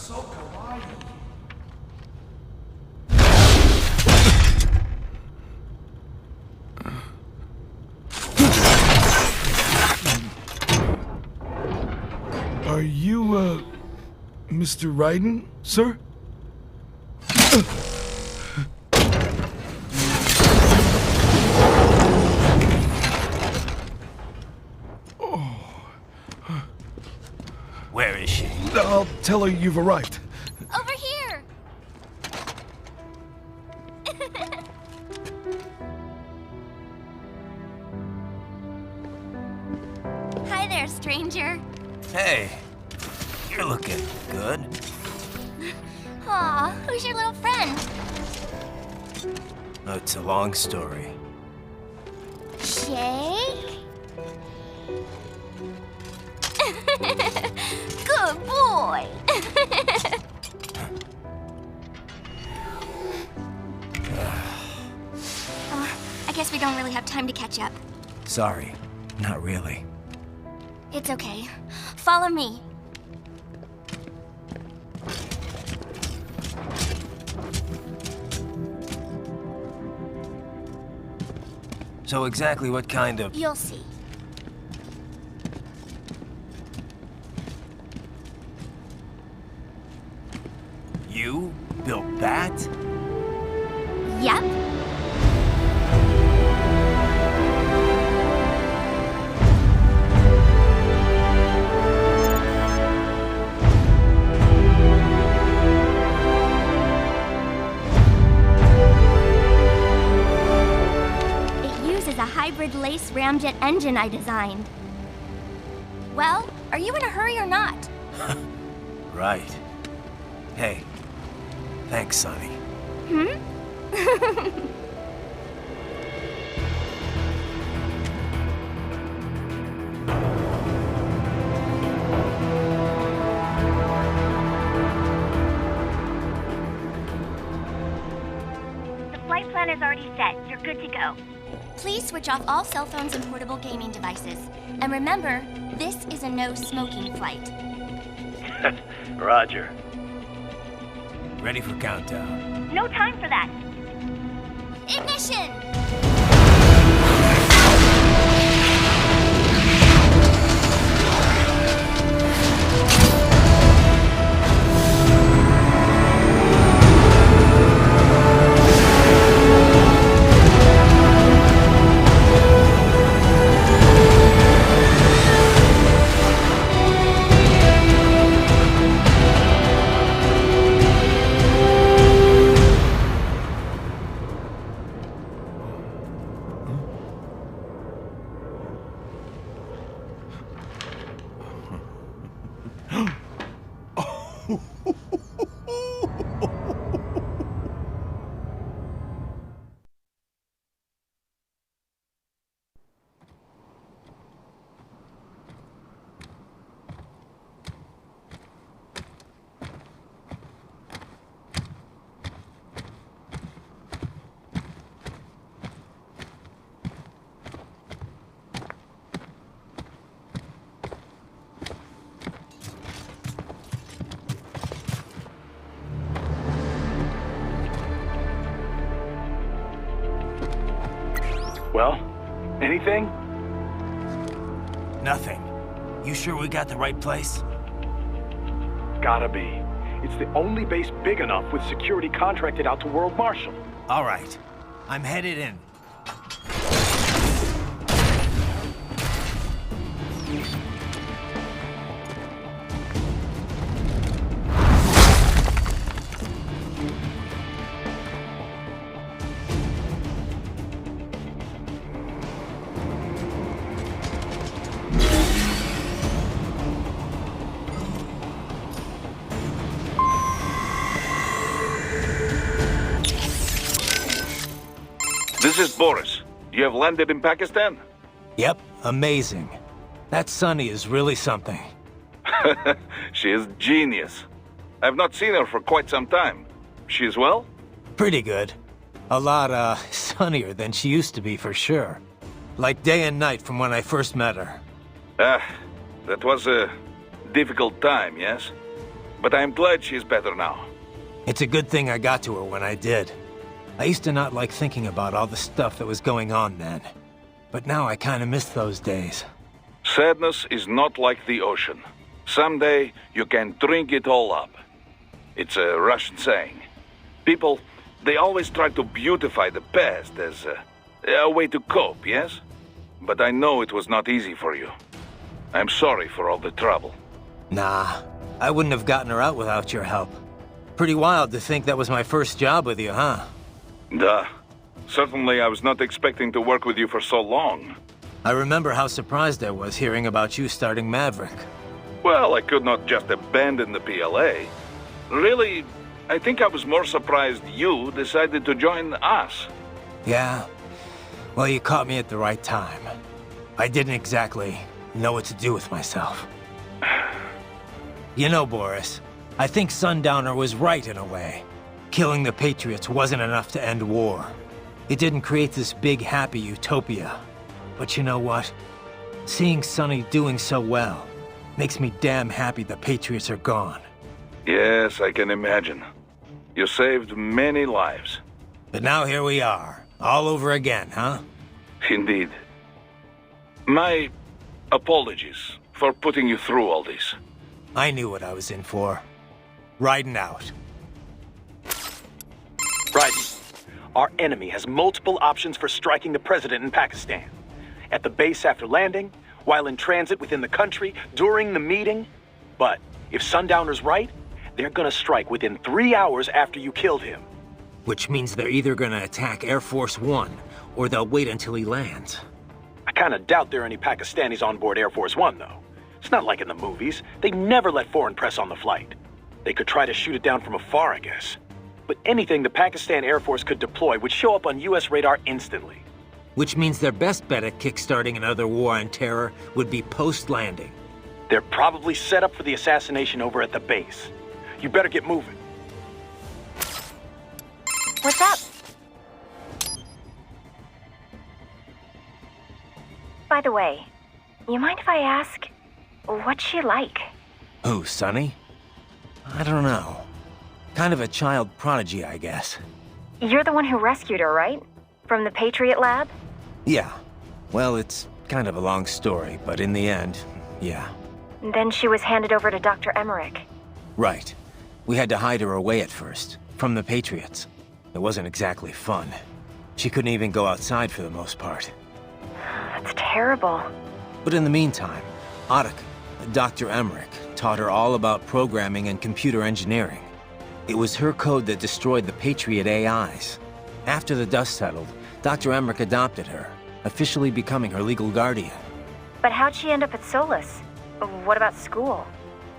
So kawaii. Are you, Mr. Raiden, sir? Where is she? I'll tell her you've arrived. Over here! Hi there, stranger. Hey, you're looking good. Aw, who's your little friend? Oh, it's a long story. Shake? Good boy! I guess we don't really have time to catch up. Sorry, not really. It's okay. Follow me. So exactly what kind of... You'll see. You built that? Yep. A hybrid lace ramjet engine I designed. Well, are you in a hurry or not? Right. Hey, thanks, Sonny. The flight plan is already set. You're good to go. Please switch off all cell phones and portable gaming devices. And remember, this is a no-smoking flight. Roger. Ready for countdown. No time for that. Ignition! Well, anything? Nothing. You sure we got the right place? Gotta be. It's the only base big enough with security contracted out to World Marshal. All right. I'm headed in. This is Boris. You have landed in Pakistan? Yep, amazing. That Sunny is really something. She is genius. I've not seen her for quite some time. She is well? Pretty good. A lot, sunnier than she used to be for sure. Like day and night from when I first met her. That was a difficult time, yes? but I am glad she is better now. It's a good thing I got to her when I did. I used to not like thinking about all the stuff that was going on then. But now I kinda miss those days. Sadness is not like the ocean. Someday, you can drink it all up. It's a Russian saying. People, they always try to beautify the past as a way to cope, yes? But I know it was not easy for you. I'm sorry for all the trouble. Nah, I wouldn't have gotten her out without your help. Pretty wild to think that was my first job with you, huh? Duh. Certainly I was not expecting to work with you for so long. I remember how surprised I was hearing about you starting Maverick. Well, I could not just abandon the PLA. Really, I think I was more surprised you decided to join us. Yeah? Well, you caught me at the right time. I didn't exactly know what to do with myself. You know, Boris, I think Sundowner was right in a way. Killing the Patriots wasn't enough to end war. It didn't create this big, happy utopia. But you know what? Seeing Sonny doing so well makes me damn happy the Patriots are gone. Yes, I can imagine. You saved many lives. But now here we are, all over again, huh? Indeed. My apologies for putting you through all this. I knew what I was in for. Riding out. Raiden, our enemy has multiple options for striking the president in Pakistan. At the base after landing, while in transit within the country, during the meeting. But if Sundowner's right, they're gonna strike within 3 hours after you killed him. Which means they're either gonna attack Air Force One, or they'll wait until he lands. I kinda doubt there are any Pakistanis on board Air Force One, though. It's not like in the movies. They never let foreign press on the flight. They could try to shoot it down from afar, I guess. But anything the Pakistan Air Force could deploy would show up on US radar instantly. Which means their best bet at kickstarting another war on terror would be post-landing. They're probably set up for the assassination over at the base. You better get moving. What's up? By the way, you mind if I ask, what's she like? Who, Sonny? I don't know. Kind of a child prodigy, I guess. You're the one who rescued her, right? From the Patriot lab? Yeah. Well, it's kind of a long story, but in the end, yeah. Then she was handed over to Dr. Emmerich. Right. We had to hide her away at first, from the Patriots. It wasn't exactly fun. She couldn't even go outside for the most part. That's terrible. But in the meantime, Otto, Dr. Emmerich, taught her all about programming and computer engineering. It was her code that destroyed the Patriot AIs. After the dust settled, Dr. Emmerich adopted her, officially becoming her legal guardian. But how'd she end up at Solus? What about school?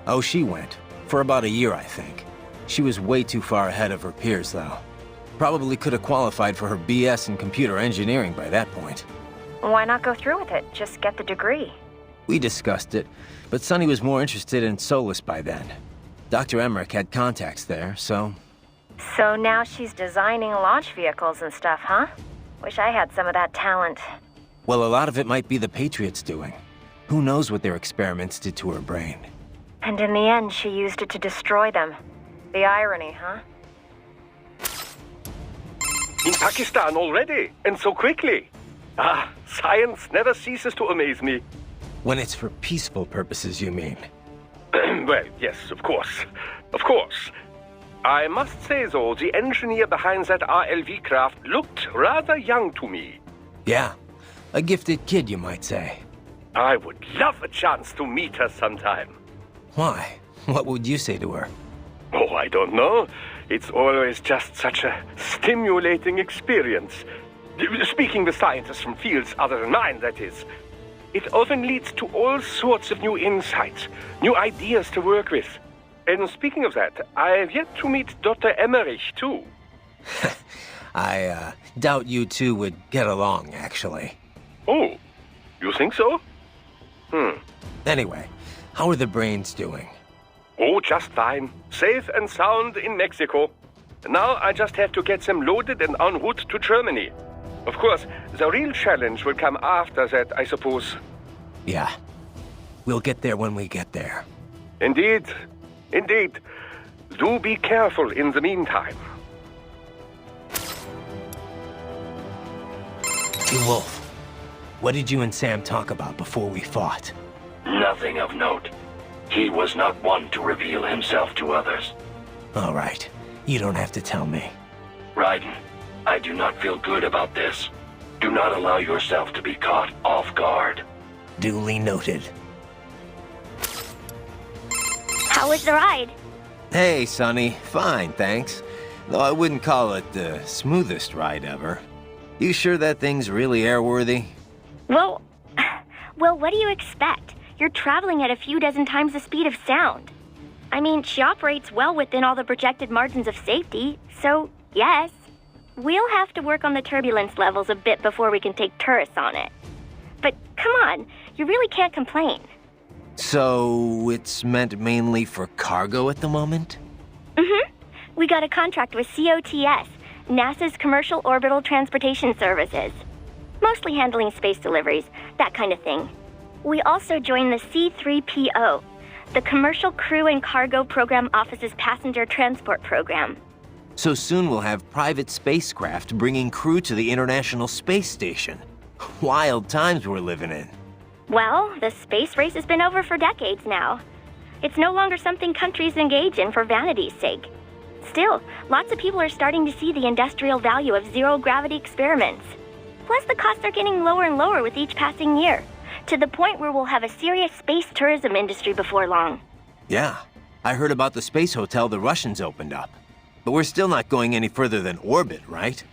Oh, she went. For about a year, I think. She was way too far ahead of her peers, though. Probably could have qualified for her BS in computer engineering by that point. Why not go through with it? Just get the degree. We discussed it, but Sonny was more interested in Solus by then. Dr. Emmerich had contacts there, so... So now she's designing launch vehicles and stuff, huh? Wish I had some of that talent. Well, a lot of it might be the Patriots doing. Who knows what their experiments did to her brain? And in the end, she used it to destroy them. The irony, huh? In Pakistan already, and so quickly. Ah, science never ceases to amaze me. When it's for peaceful purposes, you mean? Well, yes, of course. Of course. I must say, though, the engineer behind that RLV craft looked rather young to me. Yeah, a gifted kid, you might say. I would love a chance to meet her sometime. Why? What would you say to her? Oh, I don't know. It's always just such a stimulating experience. Speaking with scientists from fields other than mine, that is. It often leads to all sorts of new insights, new ideas to work with. And speaking of that, I have yet to meet Dr. Emmerich, too. I doubt you two would get along, actually. Oh, you think so? Anyway, how are the brains doing? Oh, just fine. Safe and sound in Mexico. Now I just have to get them loaded and en route to Germany. Of course, the real challenge will come after that, I suppose. Yeah. We'll get there when we get there. Indeed. Indeed. Do be careful in the meantime. Hey, Wolf. What did you and Sam talk about before we fought? Nothing of note. He was not one to reveal himself to others. All right. You don't have to tell me. Raiden, I do not feel good about this. Do not allow yourself to be caught off guard. Duly noted. How was the ride? Hey, Sonny. Fine, thanks. Though I wouldn't call it the smoothest ride ever. You sure that thing's really airworthy? Well, what do you expect? You're traveling at a few dozen times the speed of sound. I mean, she operates well within all the projected margins of safety, so yes. We'll have to work on the turbulence levels a bit before we can take tourists on it. But come on, you really can't complain. So, it's meant mainly for cargo at the moment? Mm-hmm. We got a contract with COTS, NASA's Commercial Orbital Transportation Services. Mostly handling space deliveries, that kind of thing. We also joined the C3PO, the Commercial Crew and Cargo Program Office's passenger transport program. So soon we'll have private spacecraft bringing crew to the International Space Station. Wild times we're living in. Well, the space race has been over for decades now. It's no longer something countries engage in for vanity's sake. Still, lots of people are starting to see the industrial value of zero-gravity experiments. Plus, the costs are getting lower and lower with each passing year, to the point where we'll have a serious space tourism industry before long. Yeah, I heard about the space hotel the Russians opened up. But we're still not going any further than orbit, right?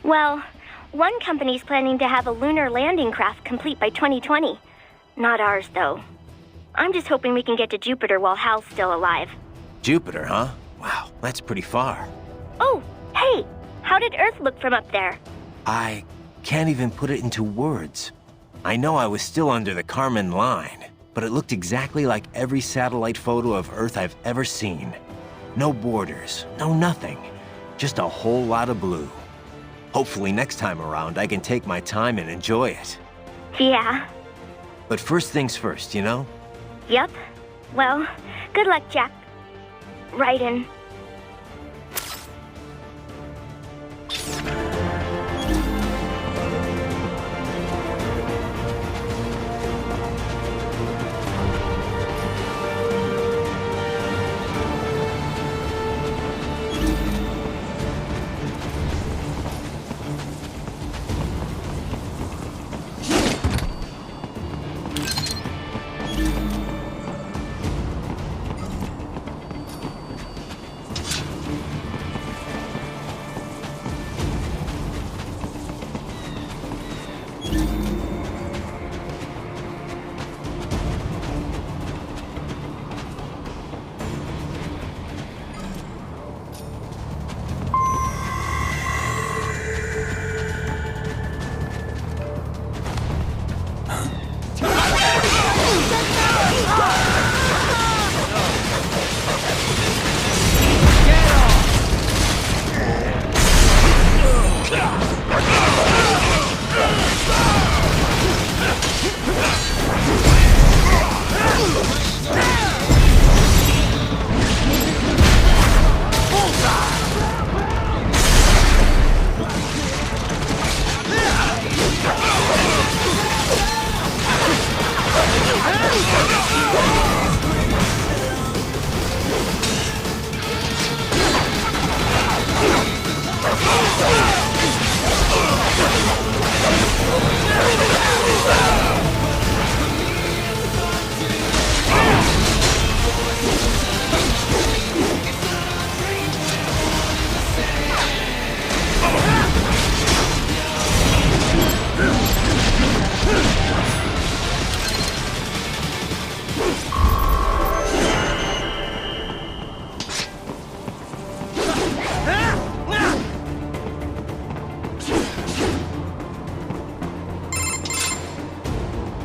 Well, one company's planning to have a lunar landing craft complete by 2020. Not ours, though. I'm just hoping we can get to Jupiter while Hal's still alive. Jupiter, huh? Wow, that's pretty far. Oh, hey! How did Earth look from up there? I can't even put it into words. I know I was still under the Kármán line, but it looked exactly like every satellite photo of Earth I've ever seen. No borders, no nothing. Just a whole lot of blue. Hopefully next time around I can take my time and enjoy it. Yeah. But first things first, you know? Yep. Well, good luck, Jack. Raiden.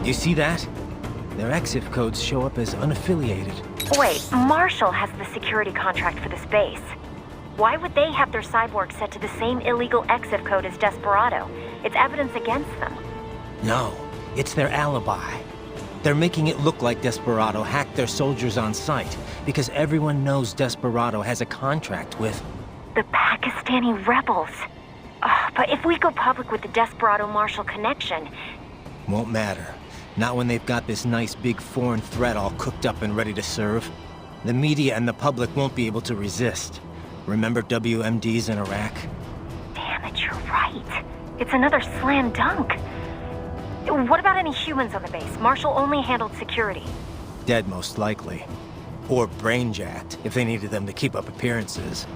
You see that? Their EXIF codes show up as unaffiliated. Wait, Marshall has the security contract for this base. Why would they have their cyborg set to the same illegal EXIF code as Desperado? It's evidence against them. No, it's their alibi. They're making it look like Desperado hacked their soldiers on sight, because everyone knows Desperado has a contract with... The Pakistani rebels. Oh, but if we go public with the Desperado-Marshall connection... Won't matter. Not when they've got this nice big foreign threat all cooked up and ready to serve. The media and the public won't be able to resist. Remember WMDs in Iraq? Damn it, you're right. It's another slam dunk. What about any humans on the base? Marshall only handled security. Dead, most likely. Or brain-jacked, if they needed them to keep up appearances.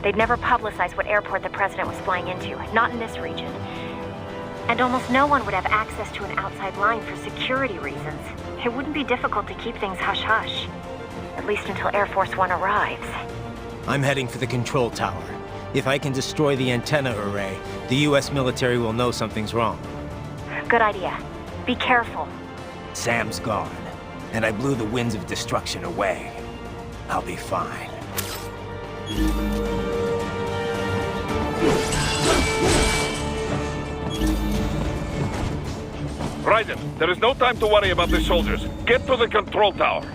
They'd never publicize what airport the president was flying into, not in this region. And almost no one would have access to an outside line for security reasons. It wouldn't be difficult to keep things hush-hush. At least until Air Force One arrives. I'm heading for the control tower. If I can destroy the antenna array, the US military will know something's wrong. Good idea. Be careful. Sam's gone, and I blew the winds of destruction away. I'll be fine. Raiden, there is no time to worry about the soldiers. Get to the control tower.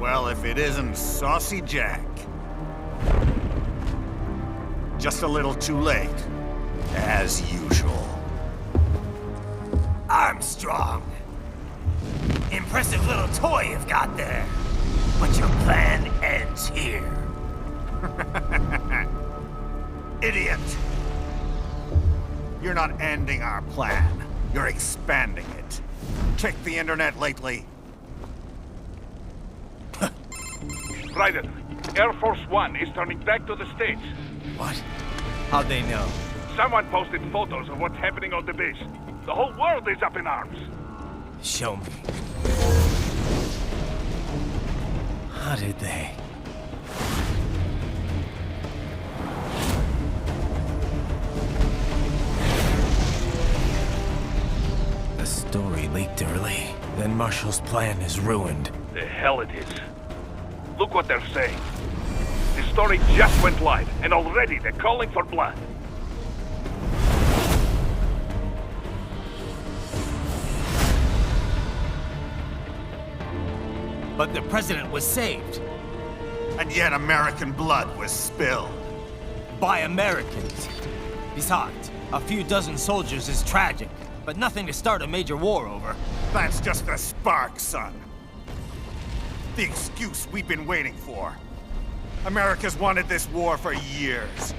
Well, if it isn't Saucy Jack. Just a little too late. As usual. Armstrong. Impressive little toy you've got there. But your plan ends here. Idiot. You're not ending our plan. You're expanding it. Check the internet lately. Raiden, Air Force One is turning back to the States. What? How'd they know? Someone posted photos of what's happening on the base. The whole world is up in arms. Show me. How did they? The story leaked early. Then Marshall's plan is ruined. The hell it is. Look what they're saying. The story just went live, and already they're calling for blood. But the president was saved. And yet American blood was spilled. By Americans. Besides, a few dozen soldiers is tragic, but nothing to start a major war over. That's just the spark, son. The excuse we've been waiting for. America's wanted this war for years.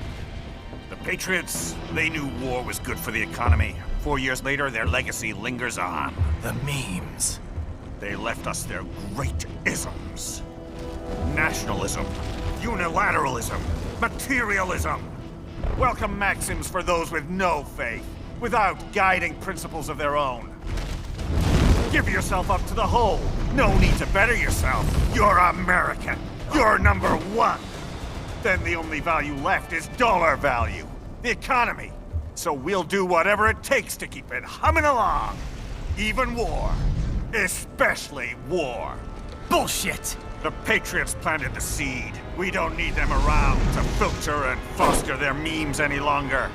The Patriots, they knew war was good for the economy. 4 years later, their legacy lingers on. The memes. They left us their great isms. Nationalism, unilateralism, materialism. Welcome maxims for those with no faith, without guiding principles of their own. Give yourself up to the whole. No need to better yourself. You're American. You're number one. Then the only value left is dollar value. The economy. So we'll do whatever it takes to keep it humming along. Even war. Especially war. Bullshit! The Patriots planted the seed. We don't need them around to filter and foster their memes any longer.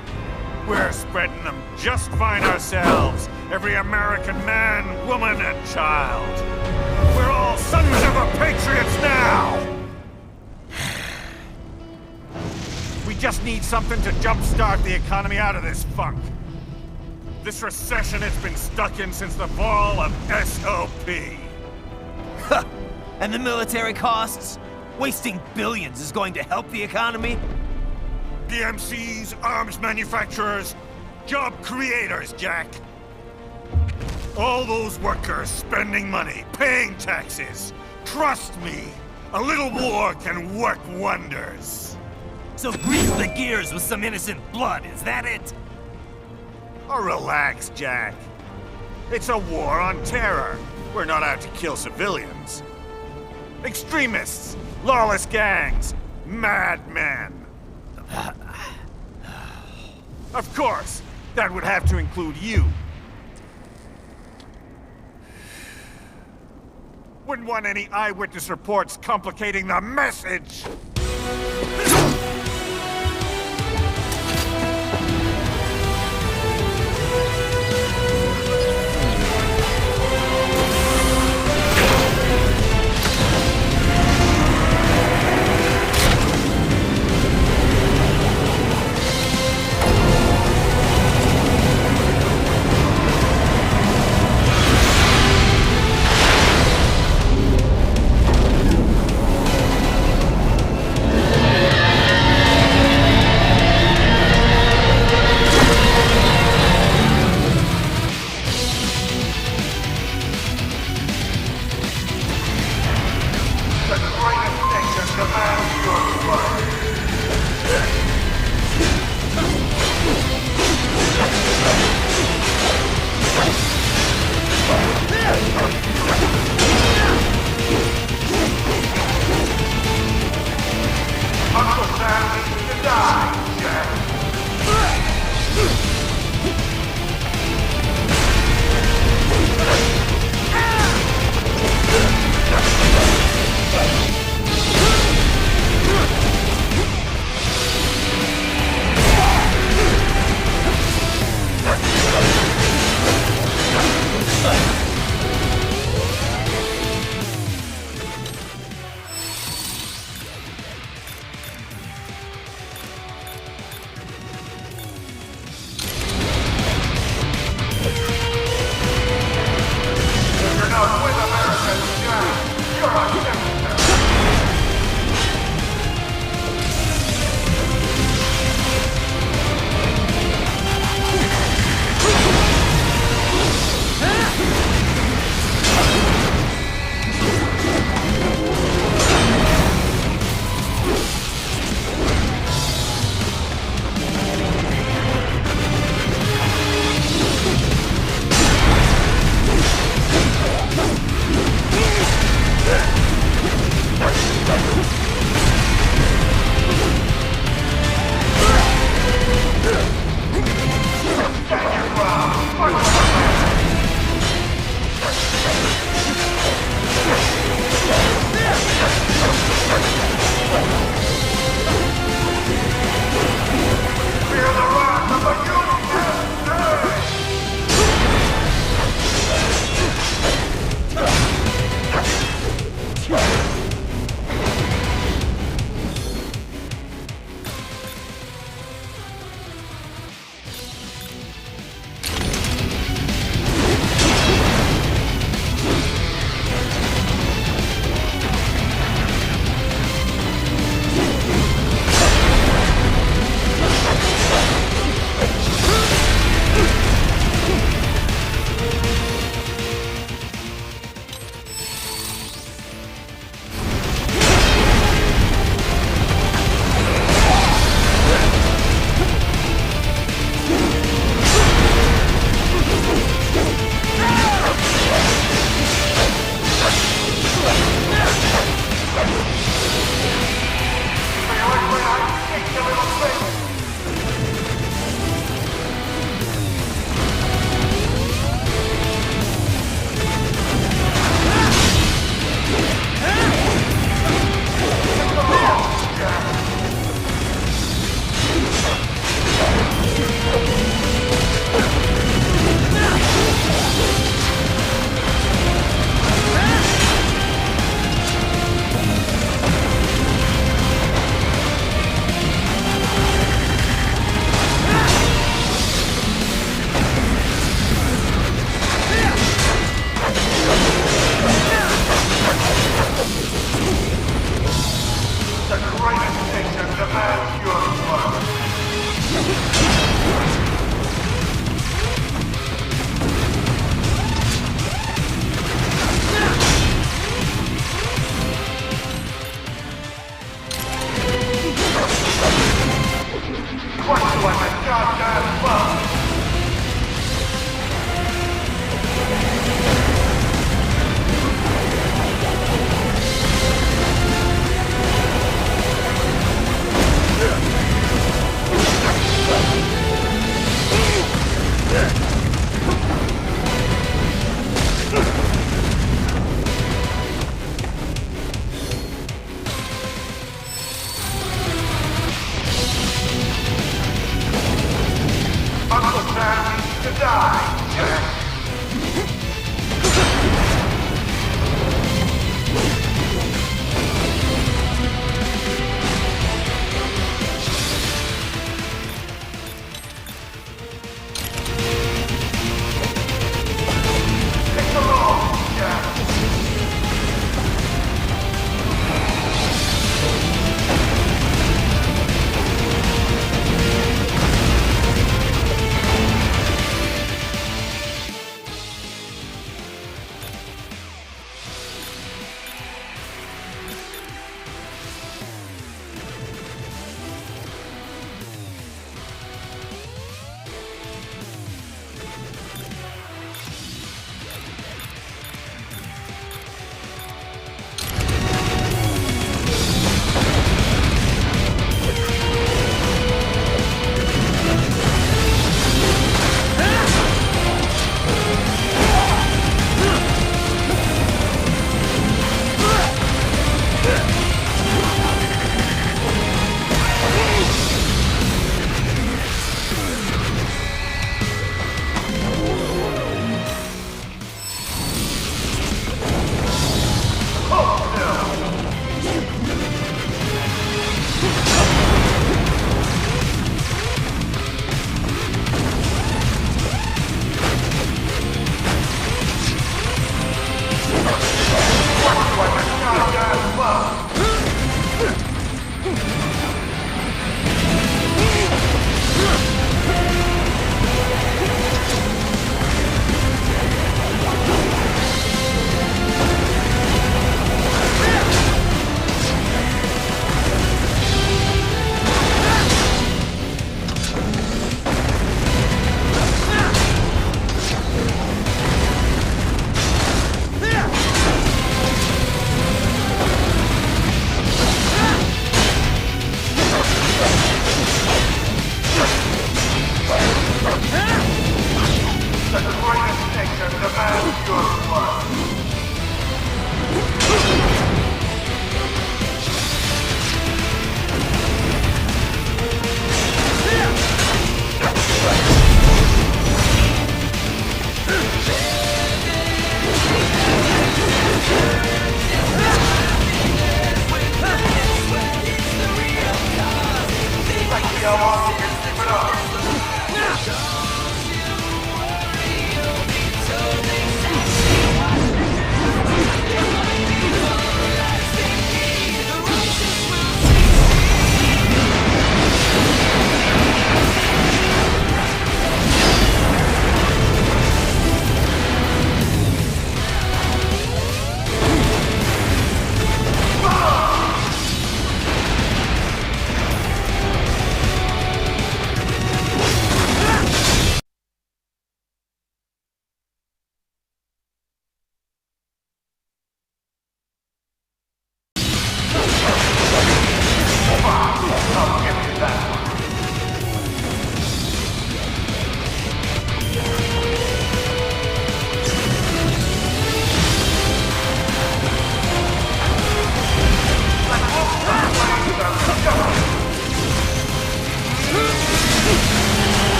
We're spreading them just fine ourselves. Every American man, woman, and child. We're all sons of the Patriots now! We just need something to jumpstart the economy out of this funk. This recession it's been stuck in since the fall of SOP. Huh. And the military costs? Wasting billions is going to help the economy? PMCs, arms manufacturers, job creators, Jack. All those workers spending money, paying taxes. Trust me, a little war can work wonders. So grease the gears with some innocent blood, is that it? Oh, relax, Jack. It's a war on terror. We're not out to kill civilians. Extremists, lawless gangs, madmen. Of course, that would have to include you. Wouldn't want any eyewitness reports complicating the message.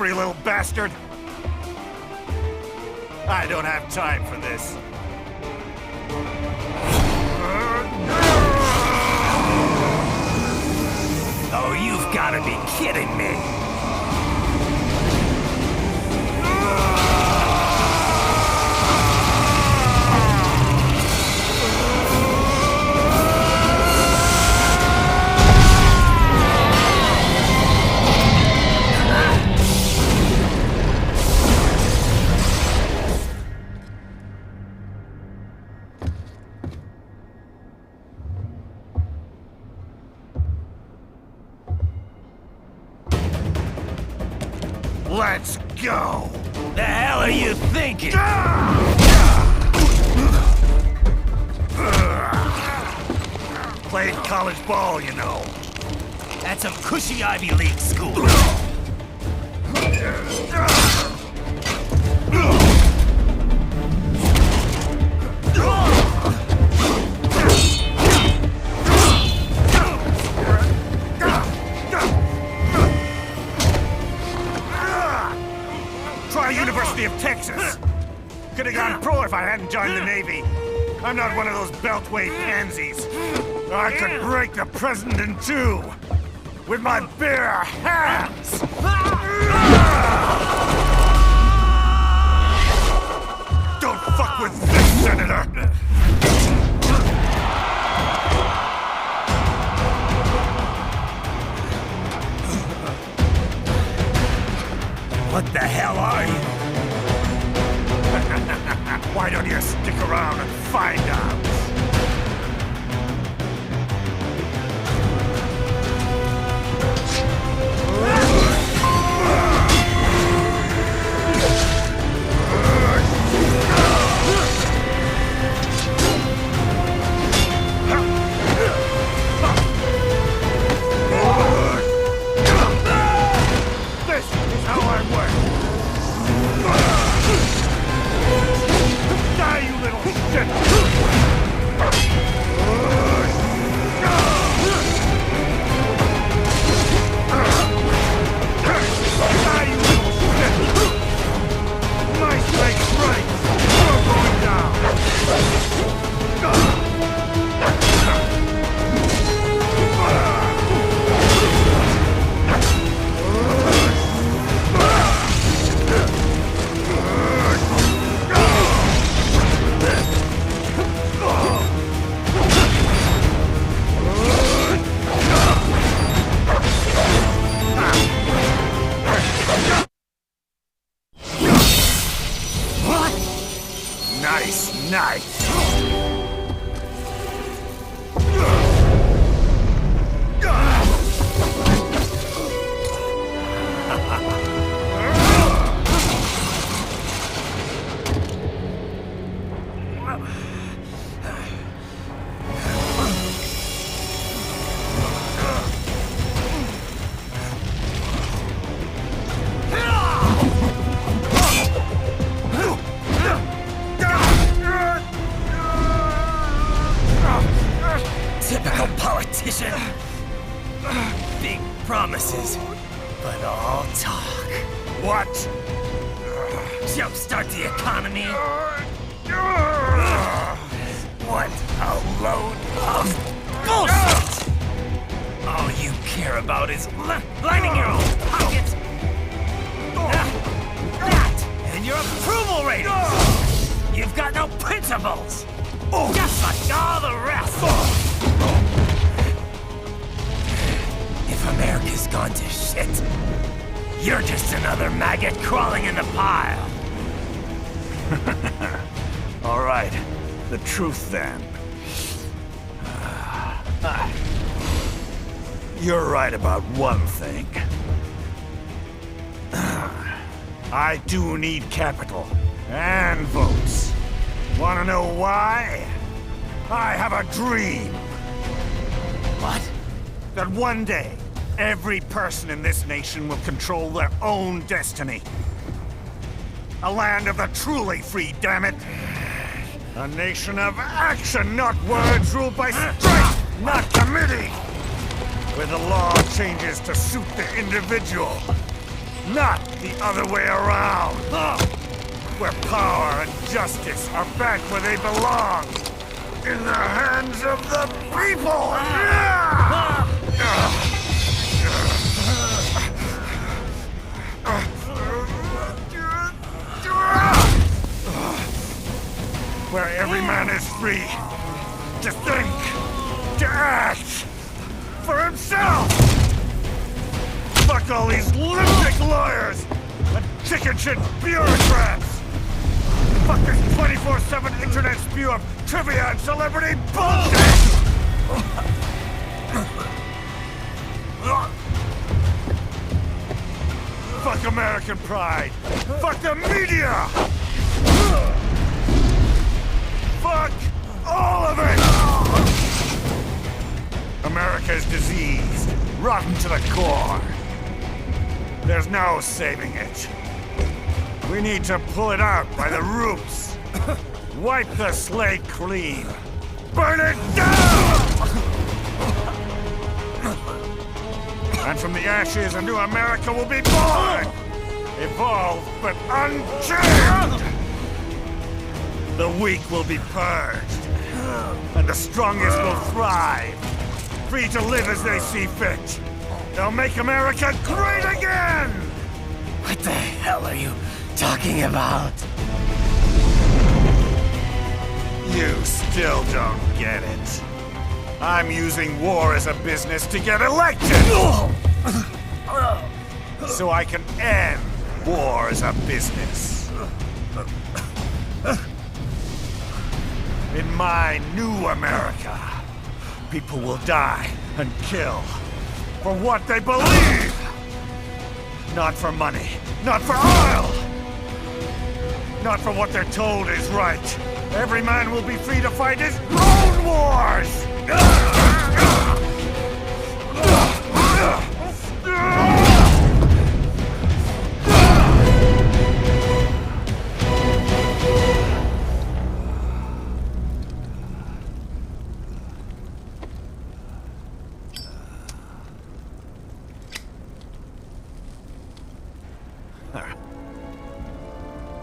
slippery little bastard! I don't have time for this. Oh, you've gotta be kidding me! Let's go! The hell are you thinking? Played college ball, you know. That's some cushy Ivy League school. Try University of Texas. Could have gone pro if I hadn't joined the Navy. I'm not one of those beltway pansies. I could break the president in two with my bare hands. Don't fuck with this, Senator. What the hell are you? Why don't you stick around and find out? This is how I work. Die, you little shit! Die, you little shit! My strike's right! You're going down! Nice, nice! Typical politician. Big promises, but all talk. What? Jumpstart the economy. What a load of bullshit! All you care about is lining your own pockets. That and your approval ratings. You've got no principles. Just like all the rest. If America's gone to shit, you're just another maggot crawling in the pile. All right, the truth then. You're right about one thing. I do need capital and votes. Wanna know why? I have a dream. What? That one day, every person in this nation will control their own destiny. A land of the truly free, damn it! A nation of action, not words, ruled by strength, not committee! Where the law changes to suit the individual. not the other way around. Where power and justice are back where they belong. In the hands of the people! Where every man is free to think, to act for himself! Fuck all these lunatic lawyers and chicken shit bureaucrats! Fuck this 24/7 internet spew of trivia and celebrity bullshit! Fuck American pride! Fuck the media! Fuck all of it! America is diseased, rotten to the core. There's no saving it. We need to pull it out by the roots. Wipe the slate clean. Burn it down! And from the ashes, a new America will be born! Evolved, but unchained! The weak will be purged. And the strongest will thrive. Free to live as they see fit. They'll make America great again! What the hell are you talking about? You still don't get it. I'm using war as a business to get elected! So I can end war as a business. In my new America, people will die and kill for what they believe! Not for money, not for oil! Not for what they're told is right. Every man will be free to fight his own wars!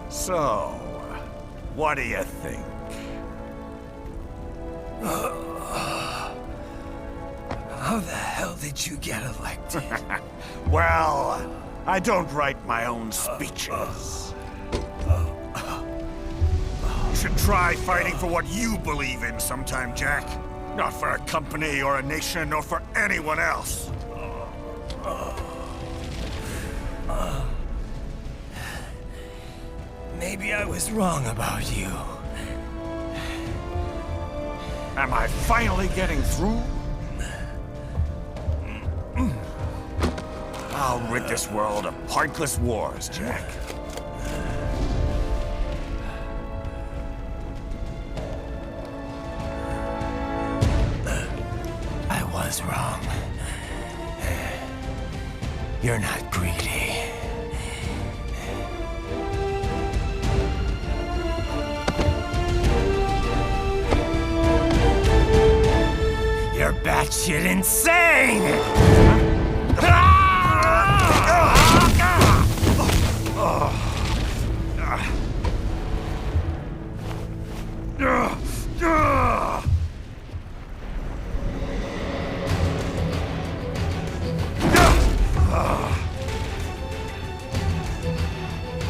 So, what do you think? How the hell did you get elected? Well, I don't write my own speeches. You should try fighting for what you believe in sometime, Jack. Not for a company or a nation or for anyone else. Maybe I was wrong about you. Am I finally getting through? I'll rid this world of pointless wars, Jack. I was wrong. You're not greedy. You're batshit insane!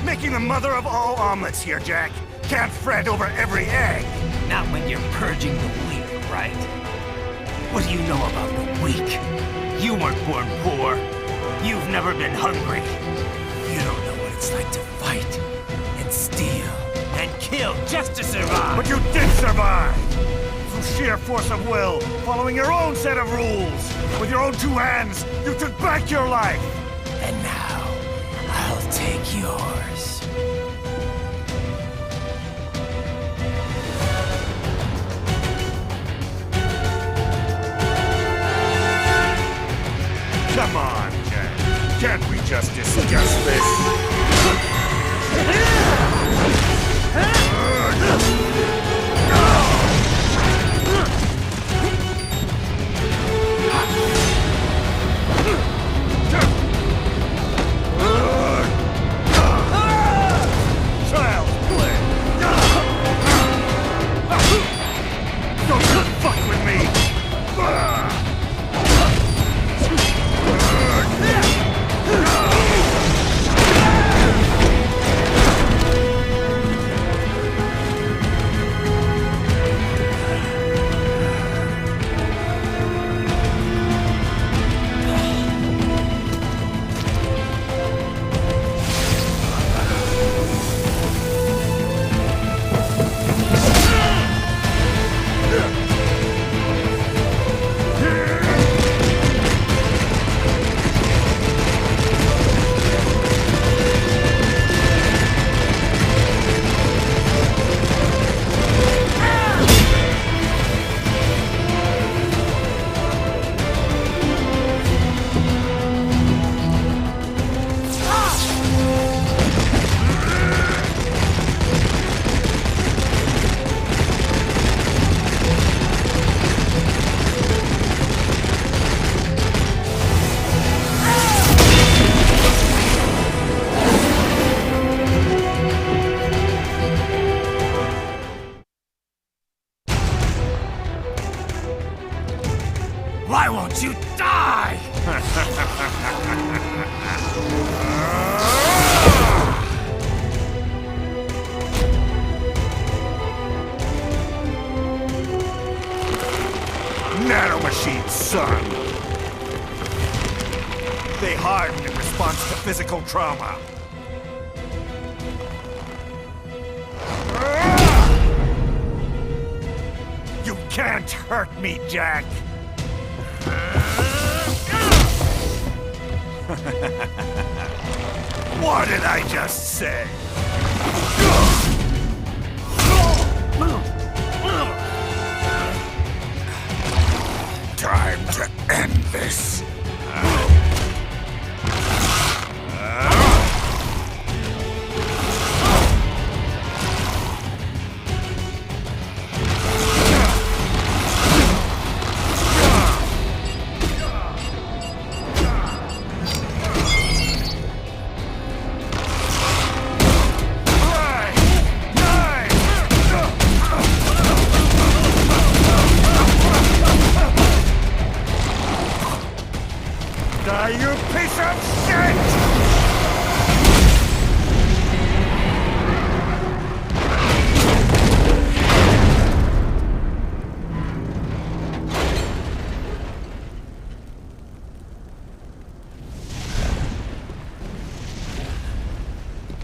Making the mother of all omelets here, Jack. Can't fret over every egg. Not when you're purging the weak, right? What do you know about the weak? You weren't born poor. You've never been hungry. You don't know what it's like to fight, and steal, and kill just to survive. But you did survive! Through sheer force of will, following your own set of rules. With your own two hands, you took back your life! And now, I'll take yours. Come on, Jack. Can't we just discuss this? nanomachines, son. They harden in response to physical trauma. You can't hurt me, Jack! What did I just say? Time to end this. You piece of shit!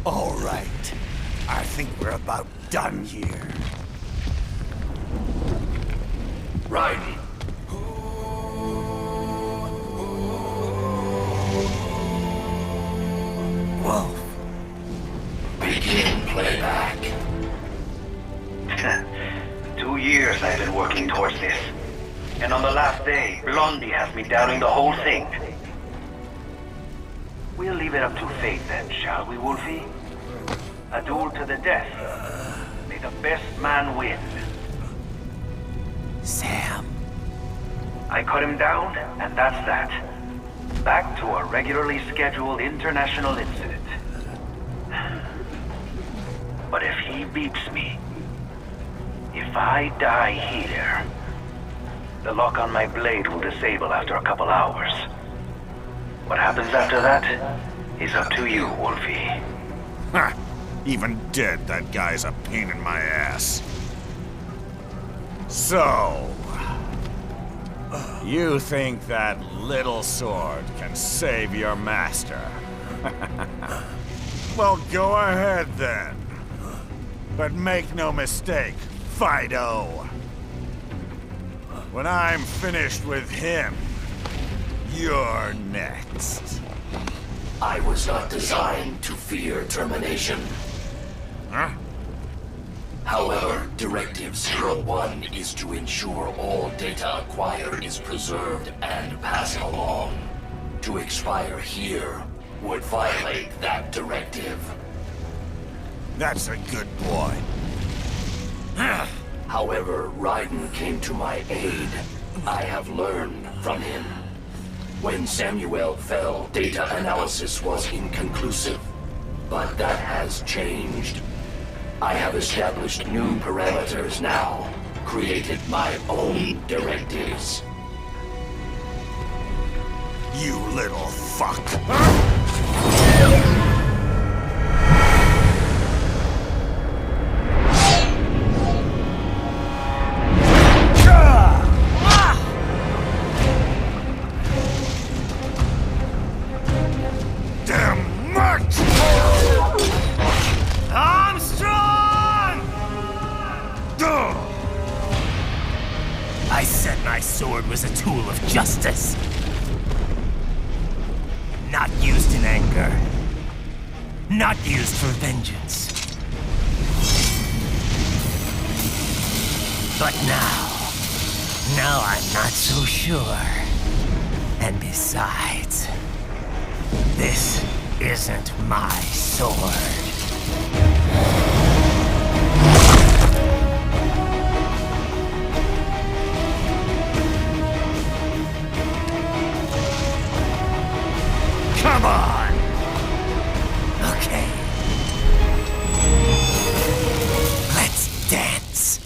All right. I think we're about done here. Raiden. Wolf. Begin playback. 2 years I've been working towards this. And on the last day, Blondie has me doubting the whole thing. We'll leave it up to fate then, shall we, Wolfie? A duel to the death. May the best man win. Sam. I cut him down, and that's that. Back to a regularly scheduled international incident. But if he beeps me, if I die here, the lock on my blade will disable after a couple hours. What happens after that is up to you, Wolfie. Ha! Even dead, that guy's a pain in my ass. So... you think that little sword can save your master? Well, go ahead then. But make no mistake, Fido. When I'm finished with him, you're next. I was not designed to fear termination. Huh? However, Directive 01 is to ensure all data acquired is preserved and passed along. To expire here would violate that directive. That's a good boy. However, Raiden came to my aid. I have learned from him. When Samuel fell, data analysis was inconclusive. But that has changed. I have established new parameters now, created my own directives. You little fuck. Damn much! I said my sword was a tool of justice. Not used in anger. Not used for vengeance. But now I'm not so sure. And besides, this isn't my sword. Come on! Okay. Let's dance.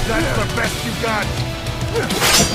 That's the best you got!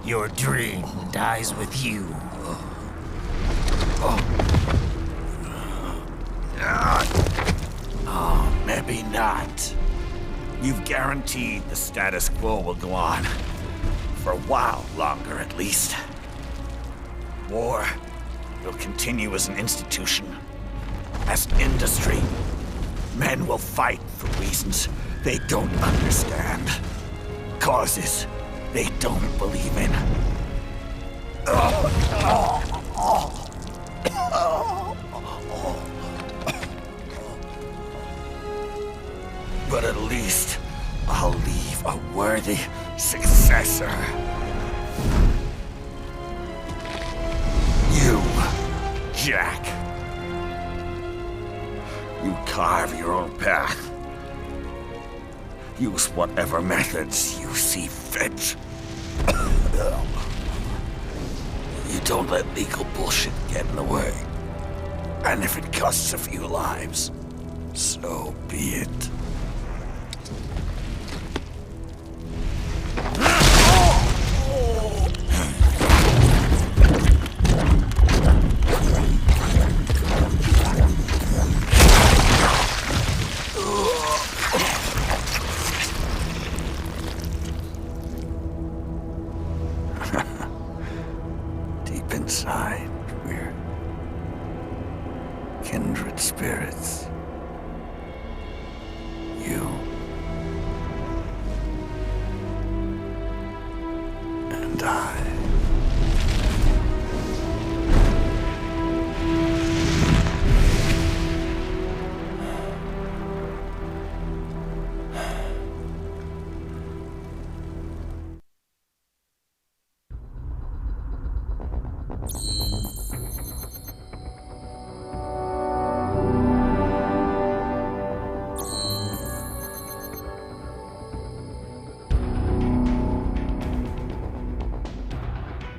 Your dream dies with you. Oh, maybe not. You've guaranteed the status quo will go on. For a while longer, at least. War will continue as an institution, as an industry. Men will fight for reasons they don't understand. Causes they don't believe in. But at least I'll leave a worthy successor. You, Jack. You carve your own path. Use whatever methods you see fit. You don't let legal bullshit get in the way. And if it costs a few lives, so be it. Deep inside, we're kindred spirits.